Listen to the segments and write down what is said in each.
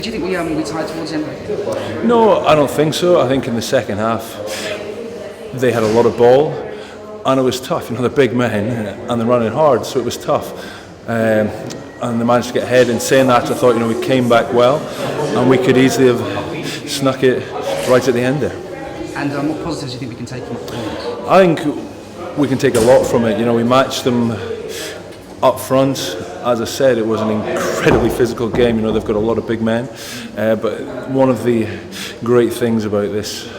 Tactically, do you think we tied towards the end? No, I don't think so. I think in the second half they had a lot of ball and it was tough. They're big men and they're running hard, so it was tough. And they managed to get ahead. In saying that, I thought we came back well and we could easily have snuck it right at the end there. And what positives do you think we can take from the performance? I think we can take a lot from it. We matched them up front. As I said, it was an incredibly physical game. They've got a lot of big men. But one of the great things about this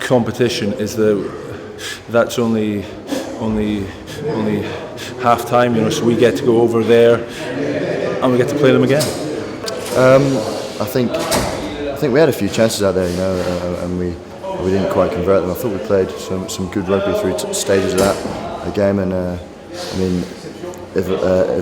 competition is that that's only half time. So we get to go over there and we get to play them again. I think we had a few chances out there, and we didn't quite convert them. I thought we played some good rugby through stages of that game, and if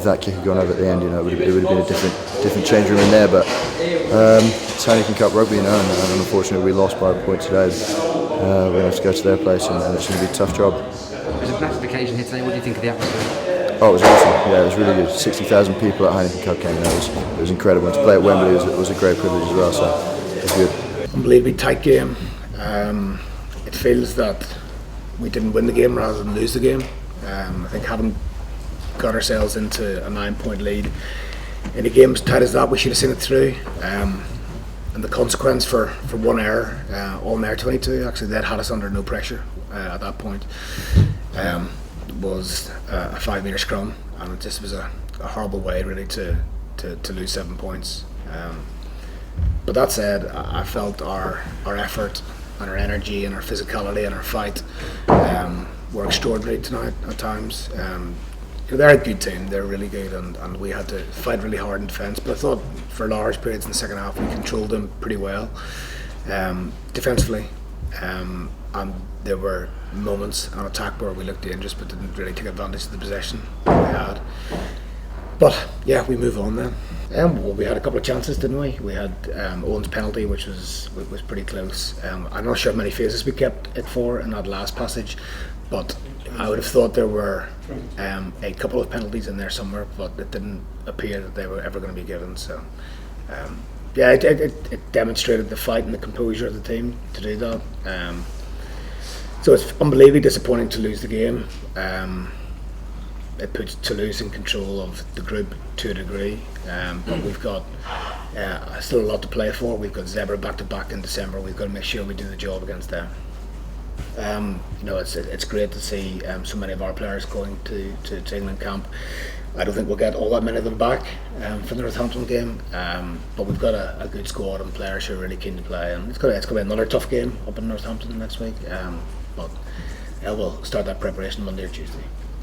that kick had gone over at the end, it would have been a different change room in there. But it's Heineken Cup rugby, and unfortunately we lost by a point today. We're going to have to go to their place, and it's going to be a tough job. It was a massive occasion here today. What do you think of the atmosphere? Oh, it was awesome. Yeah, it was really good. 60,000 people at Heineken Cup came. It was incredible. And to play at Wembley was a great privilege as well. So it was good. Unbelievably tight game. It feels that we didn't win the game rather than lose the game. I think having got ourselves into a 9-point lead in a game as tight as that, we should have seen it through. And the consequence for one error on their 22, actually they'd had us under no pressure at that point, was a 5-metre scrum, and it just was a horrible way really to lose 7 points. But that said, I felt our effort and our energy and our physicality and our fight were extraordinary tonight at times. They're a good team, they're really good, and we had to fight really hard in defence, but I thought for large periods in the second half we controlled them pretty well defensively, and there were moments on attack where we looked dangerous but didn't really take advantage of the possession that we had. But yeah, we move on then. Well, we had a couple of chances, didn't we? We had Owen's penalty, which was pretty close. I'm not sure how many phases we kept it for in that last passage, but I would have thought there were a couple of penalties in there somewhere, but it didn't appear that they were ever going to be given. So yeah, it demonstrated the fight and the composure of the team to do that. So it's unbelievably disappointing to lose the game. It puts Toulouse in control of the group to a degree, but we've got still a lot to play for. We've got Zebra back-to-back in December. We've got to make sure we do the job against them. It's great to see so many of our players going to England camp. I don't think we'll get all that many of them back for the Northampton game, but we've got a good squad and players who are really keen to play, and it's going to be another tough game up in Northampton next week, but we'll start that preparation Monday or Tuesday.